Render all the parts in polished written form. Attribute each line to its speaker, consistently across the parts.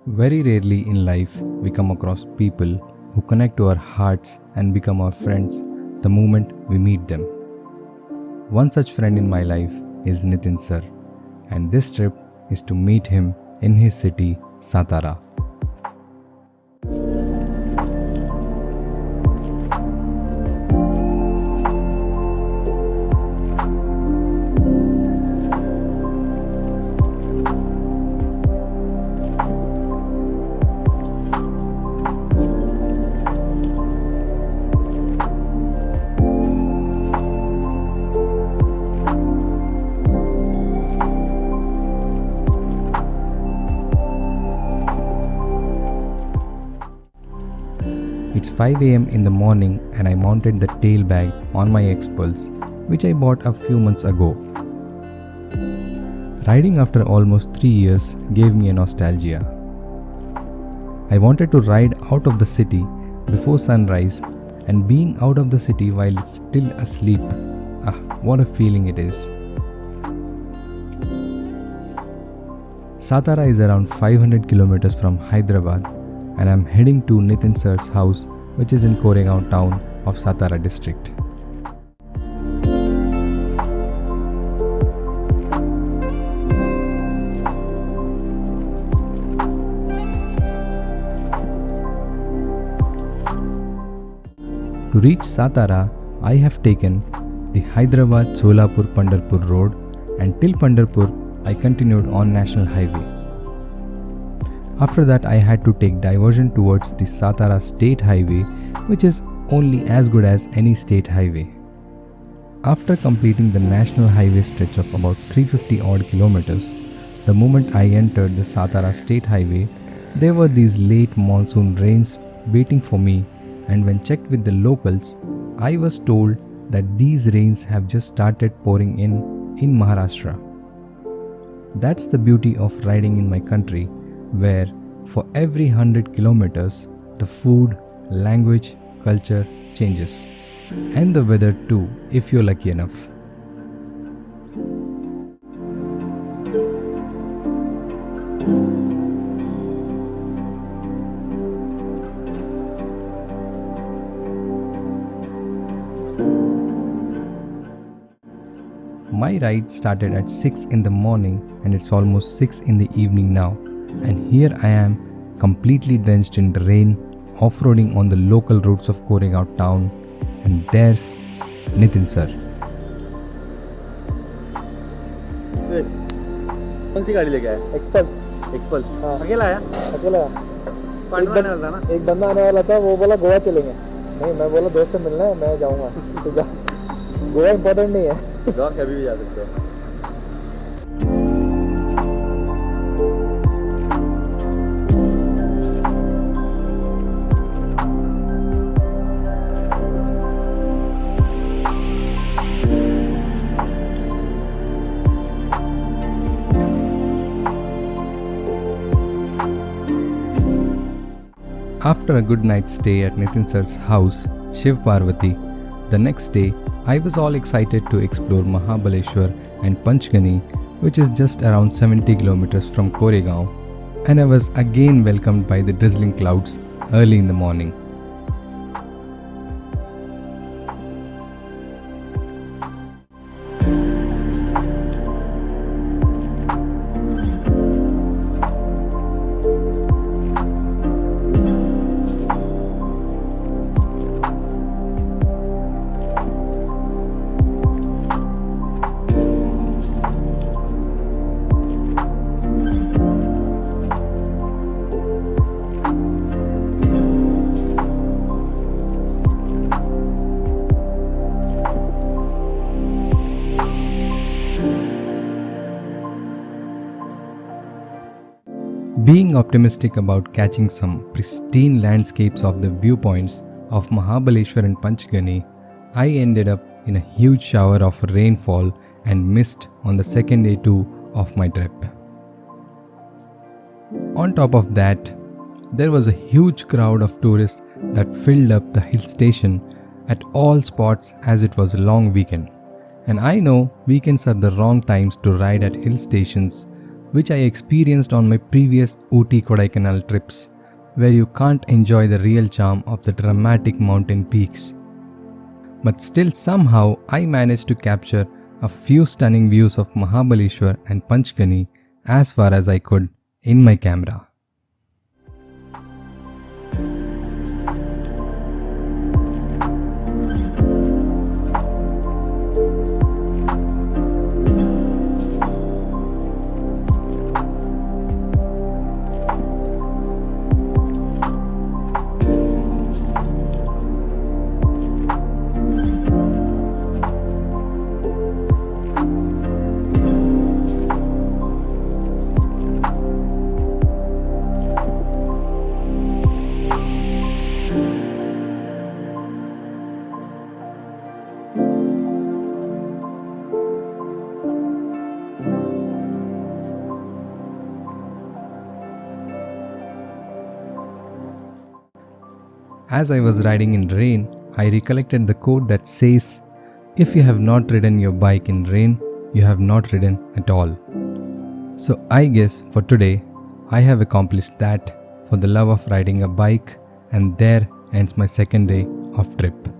Speaker 1: Very rarely in life we come across people who connect to our hearts and become our friends the moment we meet them. One such friend in my life is Nitin sir, and this trip is to meet him in his city, Satara. It's 5 am in the morning and I mounted the tail bag on my Xpulse, which I bought a few months ago. Riding after almost 3 years gave me a nostalgia. I wanted to ride out of the city before sunrise, and being out of the city while it's still asleep, what a feeling it is. Satara is around 500 kilometers from Hyderabad, and I'm heading to Nitin sir's house, which is in Koregaon town of Satara district. To reach Satara, I have taken the Hyderabad-Solapur-Pandharpur road, and till Pandharpur I continued on National Highway. After that, I had to take diversion towards the Satara State Highway, which is only as good as any state highway. After completing the National Highway stretch of about 350 odd kilometers, the moment I entered the Satara State Highway, there were these late monsoon rains waiting for me, and when checked with the locals, I was told that these rains have just started pouring in Maharashtra. That's the beauty of riding in my country, where for every 100 kilometers, the food, language, culture changes. And the weather too, if you're lucky enough. My ride started at 6 in the morning and it's almost 6 in the evening now. And here I am, completely drenched in the rain, off-roading on the local roads of Koregaon town, and there's Nitin sir.
Speaker 2: कौन सी गाड़ी लेके आया? XPulse. हाँ। अकेला आया? अकेला आया। Partner आने वाला था ना? एक बंदा आने वाला था, वो बोला गोवा चलेंगे। नहीं, मैं बोला दोस्त से मिलना है, मैं जाऊँगा। तो जा। गोवा इम्पोर्टेंट नहीं है। गोवा कभी भी जा सकते हैं।
Speaker 1: After a good night's stay at Nitin sir's house, Shiv Parvati, the next day I was all excited to explore Mahabaleshwar and Panchgani, which is just around 70 kilometers from Koregaon, and I was again welcomed by the drizzling clouds early in the morning. Being optimistic about catching some pristine landscapes of the viewpoints of Mahabaleshwar and Panchgani, I ended up in a huge shower of rainfall and mist on the second day too of my trip. On top of that, there was a huge crowd of tourists that filled up the hill station at all spots as it was a long weekend. And I know weekends are the wrong times to ride at hill stations, which I experienced on my previous Ooty Kodaikanal trips, where you can't enjoy the real charm of the dramatic mountain peaks. But still somehow I managed to capture a few stunning views of Mahabaleshwar and Panchgani as far as I could in my camera. As I was riding in rain, I recollected the quote that says, "If you have not ridden your bike in rain, you have not ridden at all." So I guess for today, I have accomplished that for the love of riding a bike, and there ends my second day of trip.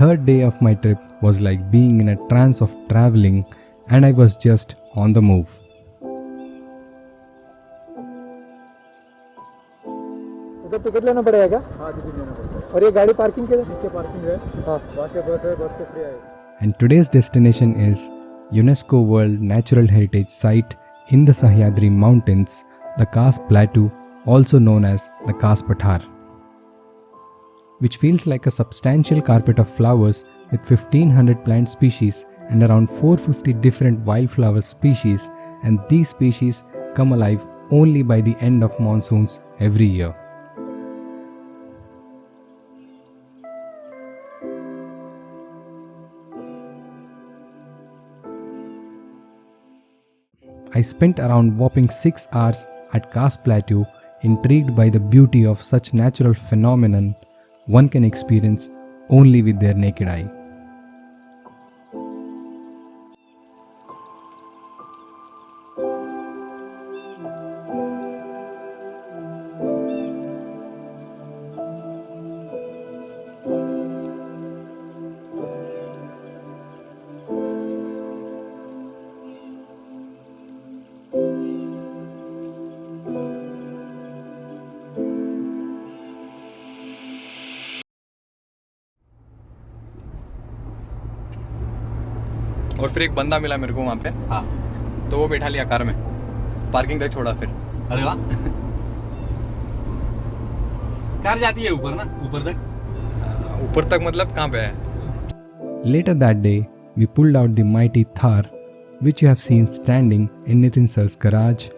Speaker 1: Third day of my trip was like being in a trance of traveling, and I was just on the move.
Speaker 2: उधर ticket लेना पड़ेगा क्या? हाँ, ticket लेना पड़ता है। और ये गाड़ी पार्किंग के नीचे पार्किंग है। हाँ, बाकी बस है, बस से फ्री है।
Speaker 1: And today's destination is UNESCO World Natural Heritage Site in the Sahyadri Mountains, the Kaas Plateau, also known as the Kaas Pathar, which feels like a substantial carpet of flowers with 1500 plant species and around 450 different wildflower species, and these species come alive only by the end of monsoons every year. I spent around whopping 6 hours at Kaas Plateau, intrigued by the beauty of such natural phenomenon one can experience only with their naked eye.
Speaker 3: और फिर एक बंदा मिला मेरे को वहाँ पे।
Speaker 4: हाँ,
Speaker 3: तो वो बैठा लिया कार में, पार्किंग तक छोड़ा। फिर
Speaker 4: अरे वाह, कार जाती है ऊपर ना, ऊपर तक
Speaker 3: मतलब कहाँ पे है?
Speaker 1: Later that day, we pulled out the mighty Thar, which you have seen standing in Nitin sir's garage,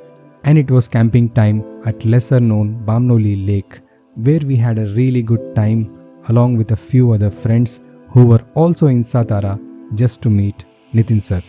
Speaker 1: and it was camping time at lesser known Bamnoli Lake, where we had a really good time along with a few other friends who were also in Satara just to meet Nitin sir.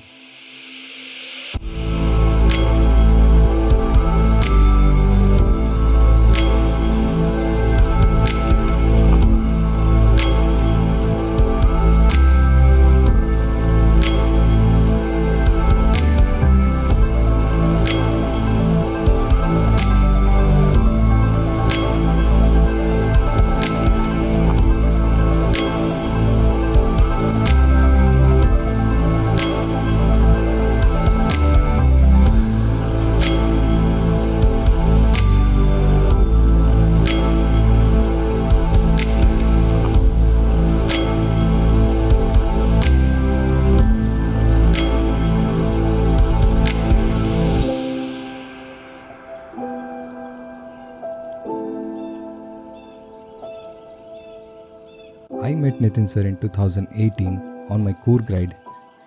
Speaker 1: I met Nitin sir in 2018 on my Coorg ride,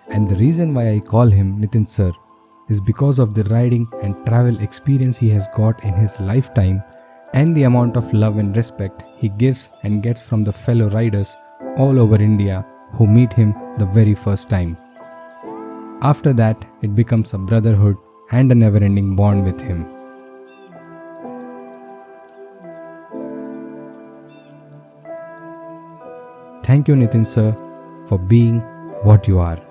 Speaker 1: and the reason why I call him Nitin sir is because of the riding and travel experience he has got in his lifetime and the amount of love and respect he gives and gets from the fellow riders all over India who meet him the very first time. After that, it becomes a brotherhood and a never-ending bond with him. Thank you, Nitin sir, for being what you are.